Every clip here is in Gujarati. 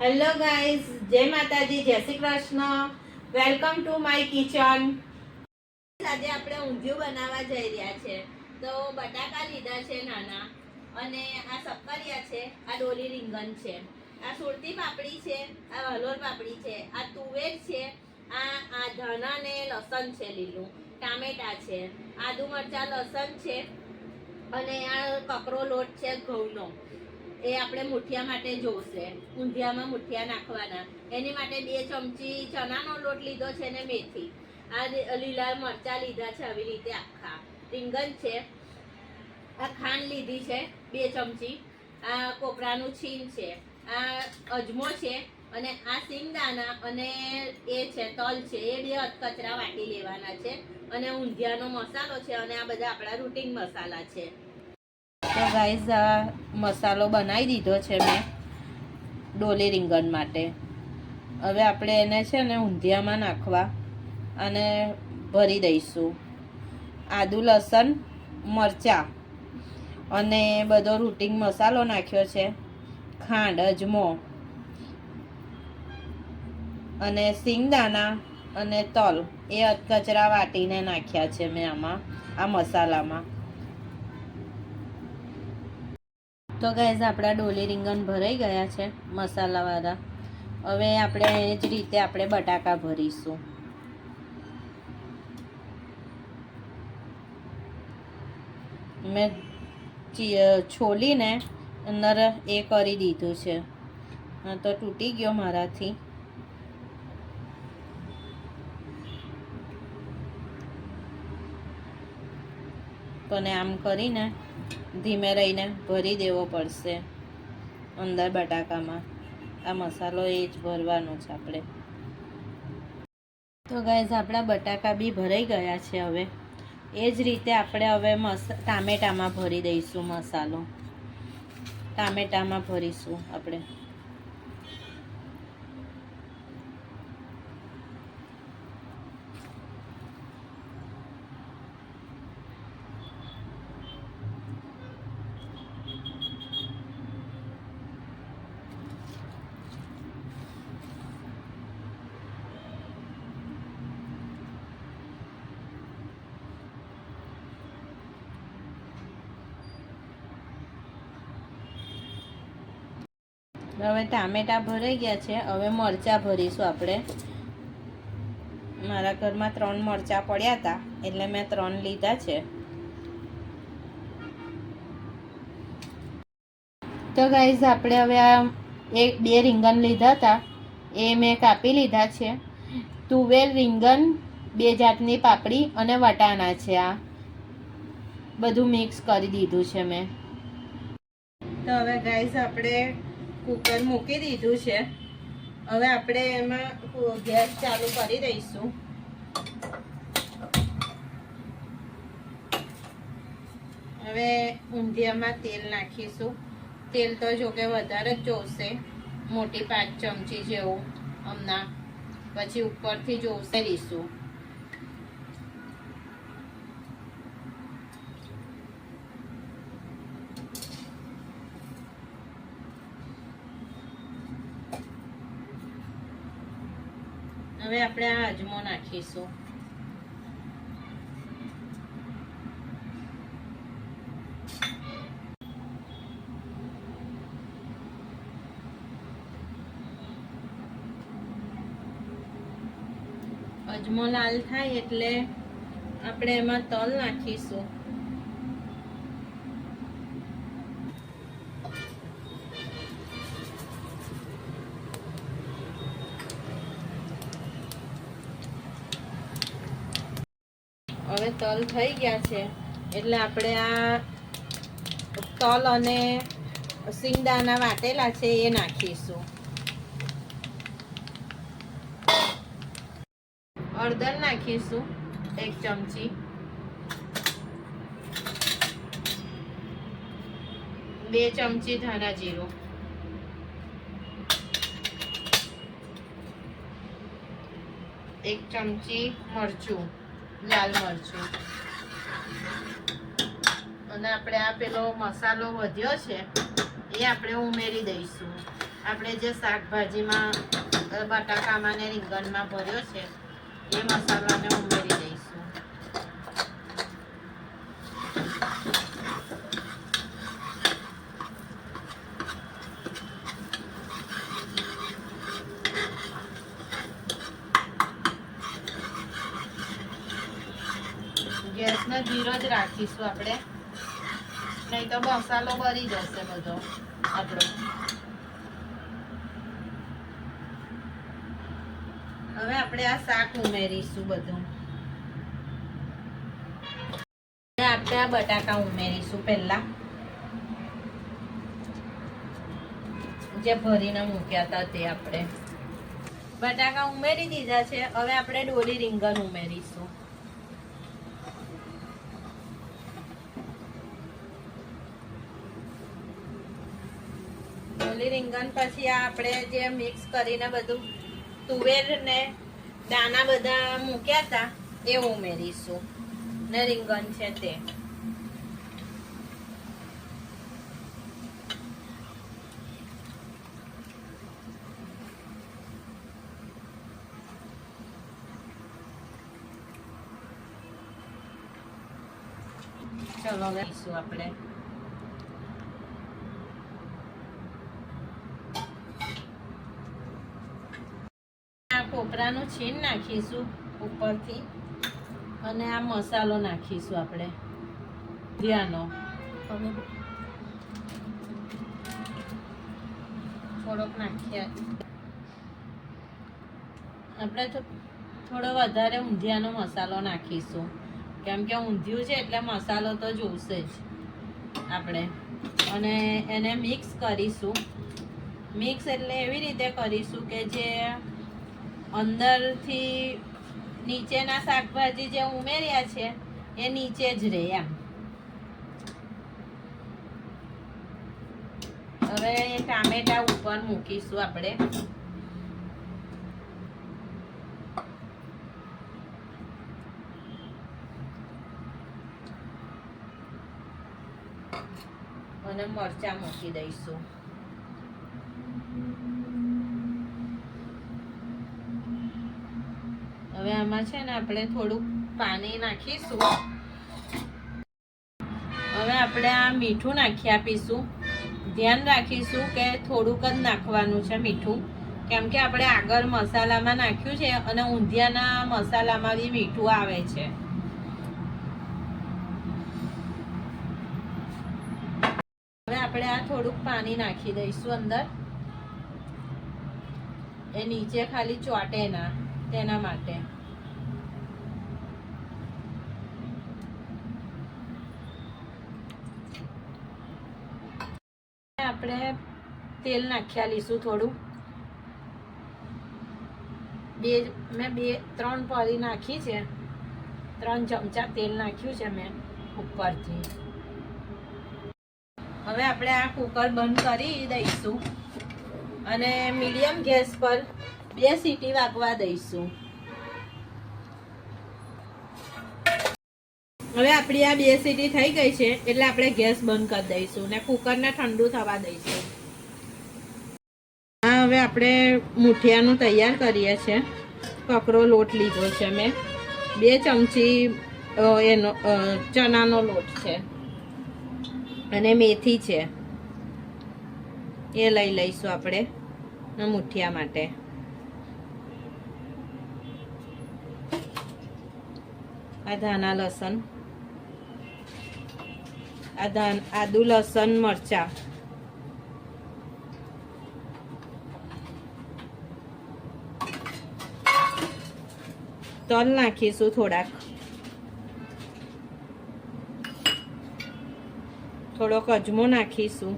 હેલો ગાઈઝ, જય માતાજી, જય Shri Krishna. Welcome to my kitchen. આજે આપણે ઊંધિયું બનાવવા જઈ રહ્યા છે. તો બટાકા લીધા છે નાના, અને આ શક્કરિયા છે, આ ડોલી રીંગણ છે, આ સુરતી પાપડી છે, આ હલોર પાપડી છે, આ તુવેર છે, આ ધાણા ને લસણ છે, લીલું ટામેટા છે, આદુ મરચા લસણ છે, અને આ કકરો લોટ છે ઘઉંનો. એ આપણે મુઠિયા માટે જોશે. ઊંધિયામાં મુઠિયા નાખવાના, એની માટે 2 ચમચી ચણાનો લોટ લીધો છે ને મેથી. આ લીલા મરચા લીધા છે આવી રીતે આખા. રીંગણ છે, આ ખાંડ લીધી છે 2 ચમચી, આ કોપરાનું છીણ છે, આ અજમો છે, અને આ સિંગદાણા અને એ છે તલ છે. એ 2 અધકચરા વાટી લેવાના છે, અને ઊંધિયાનો મસાલો છે, અને આ બધા આપણા રૂટિન મસાલા છે. તો ગાઈઝ, આ મસાલો બનાવી દીધો છે મેં ડોલી રીંગણ માટે. હવે આપણે એને છે ને ઊંધિયામાં નાખવા અને ભરી દઈશું. આદુ લસણ મરચાં અને બધો રૂટિન મસાલો નાખ્યો છે, ખાંડ અજમો અને સિંગદાણા અને તલ એ અધકચરા વાટીને નાખ્યા છે મેં આમાં, આ મસાલામાં. તો ગાઈઝ, આપણા ડોલી રીંગણ ભરાઈ ગયા છે મસાલાવાળા. હવે આપણે એ જ રીતે આપણે બટાકા ભરીશું. મેં છોલીને અંદર એ કરી દીધું છે. તો તૂટી ગયો મારાથી. પણ આમ કરીને ધીમે રહીને ભરી દેવો પડશે અંદર બટાકામાં. આ મસાલો એ જ ભરવાનો છે આપણે. તો ગાઈઝ, આપણા બટાકા બી ભરાઈ ગયા છે. હવે એ જ રીતે આપણે હવે ટામેટામાં ભરી દઈશું મસાલો. ટામેટામાં ભરીશું આપણે. હવે ટામેટા ભરાઈ ગયા છે. હવે મરચાં ભરીશું આપણે. મારા ઘરમાં 3 મરચાં પડ્યા હતા, એટલે મેં 3 લીધા છે. તો ગાઈઝ, આપણે હવે આ 2 રીંગણ લીધા હતા, એ મેં કાપી લીધા છે. તુવેર, રીંગણ, 2 જાતની પાપડી અને વટાણા છે. આ બધું મિક્સ કરી દીધું છે મેં. તો હવે ગાઈઝ, આપણે કુકર મૂકી દીધું છે. હવે આપણે એમાં ગેસ ચાલુ કરી દઈશું. હવે ઊંધિયામાં તેલ નાખીશું. તેલ તો જો કે વધારે જ જોશે, મોટી 5 ચમચી જેવું હમણાં. પછી ઉપરથી જોશે દઈશું. હવે આપણે આ અજમો નાખીશું. અજમો લાલ થાય એટલે આપણે એમાં તલ નાખીશું. હવે તલ થઈ ગયા છે એટલે આપણે આ તલ અને સિંગદાણા વાટેલા છે એ નાખીશું. હળદર નાખીશું 1 ચમચી, 2 ચમચી ધાણા જીરું, 1 ચમચી મરચું, લાલ મરચું, અને આપણે આ પેલો મસાલો વધ્યો છે એ આપણે ઉમેરી દઈશું. આપણે જે શાકભાજીમાં બટાકામાં ને રીંગણમાં ભર્યો છે એ મસાલાને ઉમેરી દઈશું. ગેસને ધીરો જ રાખીશું આપણે, નહીં તો મસાલો બળી જશે બધો આપણો. હવે આપણે આ શાક ઉમેરીશું બધું. આપણે આ બટાકા ઉમેરીશું પહેલા, જે ભરીને મૂક્યા હતા તે. આપણે બટાકા ઉમેરી દીધા છે. હવે આપણે ડોલી રીંગણ ઉમેરીશું. ડોલી રીંગણ પછી આ આપણે જે મિક્સ કરીને બધું તુવેર ને દાણા બધા મૂક્યા હતા એ ઉમેરીશું, ને રીંગણ છે તે. ચલો લઈશું આપણે. કોપરાનું છીણ નાખીશું ઉપરથી, અને આ મસાલો નાખીશું આપણે ધ્યાનો. થોડોક નાખ્યા આપણે તો થોડો વધારે ઊંધિયાનો મસાલો નાખીશું, કેમ કે ઊંધિયું છે એટલે મસાલો તો જોઈશે જ આપણે. અને એને મિક્સ કરીશું. મિક્સ એટલે એવી રીતે કરીશું કે જે અંદરથી નીચેના શાકભાજી જે ઉમેર્યા છે એ નીચે જ રહે એમ. હવે ટામેટા ઉપર મૂકીશું આપણે. અને મરચાં મૂકી દઈશું. હવે આમાં છે ને આપણે થોડુંક પાણી નાખીશું. હવે આપણે આ મીઠું નાખી આપીશું. ધ્યાન રાખીશું કે થોડુંક જ નાખવાનું છે મીઠું, કેમ કે આપણે આગળ મસાલામાં નાખ્યું છે અને ઊંધિયાના મસાલામાં બી મીઠું આવે છે. હવે આપણે આ થોડુંક પાણી નાખી દઈશું અંદર, એ નીચે ખાલી ચોટે ના તેના માટે. આપણે તેલ નાખ્યા લઈશું થોડું. મેં 2-3 પરી નાખી છે. 3 ચમચા તેલ નાખ્યું છે મેં ઉપરથી. હવે આપણે આ કુકર બંધ કરી દઈશું અને મીડિયમ ગેસ પર 2 સીટી વાગવા દઈશું. હવે આપણી આ 2 સીટી થઈ ગઈ છે એટલે આપણે ગેસ બંધ કરી દઈશું ને કુકરને ઠંડુ થવા દઈશું. હા, હવે આપણે મુઠિયાનું તૈયાર કરીએ છીએ. કકરો લોટ લીધો છે મેં. 2 ચમચી એનો ચણાનો લોટ છે અને મેથી છે, એ લઈ લઈશું આપણે મુઠિયા માટે. આ ધાણા લસણ, આદુ લસણ મરચા, તલ નાખીશું થોડાક, થોડોક અજમો નાખીશું,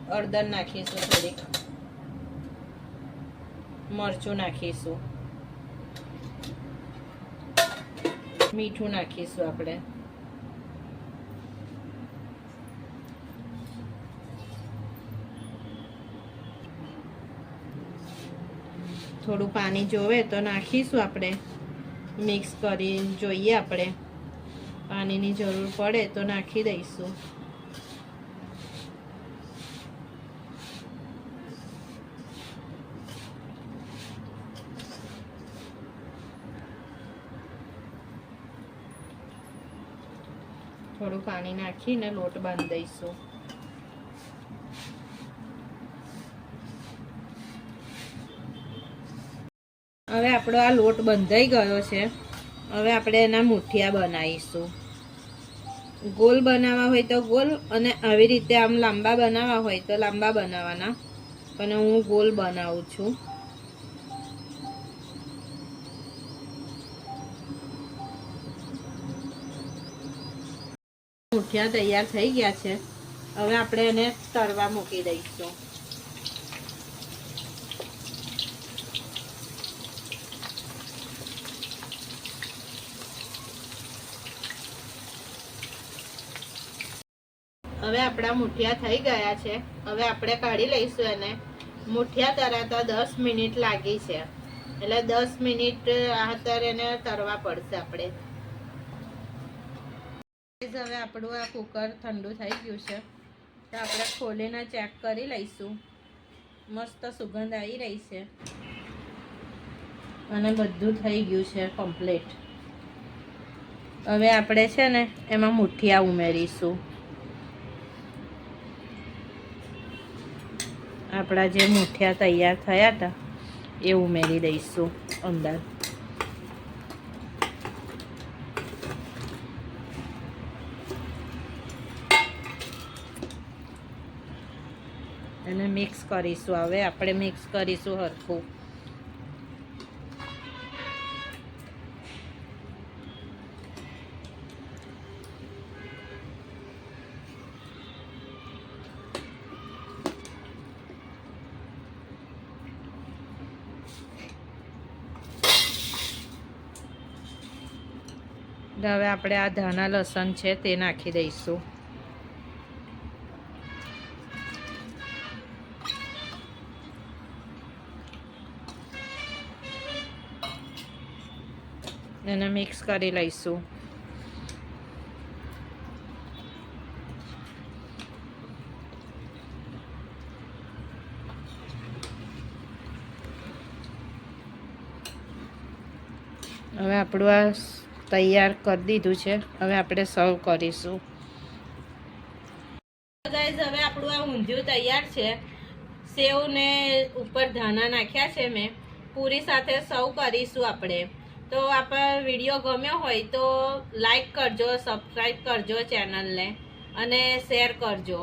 હળદર નાખીશું થોડીક, મરચું નાખીશું, મીઠું નાખીશું આપણે. થોડું પાણી જોવે તો નાખીશું આપણે, મિક્સ કરી જોઈએ. આપણે પાણીની જરૂર પડે તો નાખી દઈશું. થોડું પાણી નાખીને લોટ બાંધી દઈશું. હવે આપણો આ લોટ બંધાઈ ગયો છે. હવે આપણે એના મુઠિયા બનાવીશું. ગોલ બનાવવા હોય તો ગોલ, અને આવી રીતે આમ લાંબા બનાવવા હોય તો લાંબા બનાવવાના, અને હું ગોલ બનાવું છું. મુઠિયા તૈયાર થઈ ગયા છે. હવે આપણે એને તળવા મૂકી દઈશું. હવે આપણા મુઠિયા થઈ ગયા છે. હવે આપણે કાઢી લઈશું એને. મુઠિયા તરાતા 10 મિનિટ લાગી છે, એટલે 10 મિનિટ અત્યારે એને તરવા પડશે આપણે. હવે આપણું આ કુકર ઠંડુ થઈ ગયું છે, તો આપણે ખોલીને ચેક કરી લઈશું. મસ્ત સુગંધ આવી રહી છે અને બધું થઈ ગયું છે કમ્પ્લીટ. હવે આપણે છે ને એમાં મુઠિયા ઉમેરીશું. આપણા જે મુઠિયા તૈયાર થયા હતા એ ઉમેરી દઈશું અંદર. એને મિક્સ કરીશું. હવે આપણે મિક્સ કરીશું હરખું. હવે આપણે આ ધાણા લસણ છે તે નાખી દઈશું. એને મિક્સ કરી લઈશું. હવે આપણું આ તૈયાર કરી દીધું છે. હવે આપણે સર્વ કરીશું. ગાઈઝ, હવે આપણું આ ઊંધિયું તૈયાર છે. સેવ ને ઉપર ધાણા નાખ્યા છે મેં. પૂરી સાથે સર્વ કરીશું આપણે. તો આપણો વિડીયો ગમ્યો હોય તો લાઈક કરજો, સબસ્ક્રાઈબ કરજો ચેનલને, અને શેર કરજો.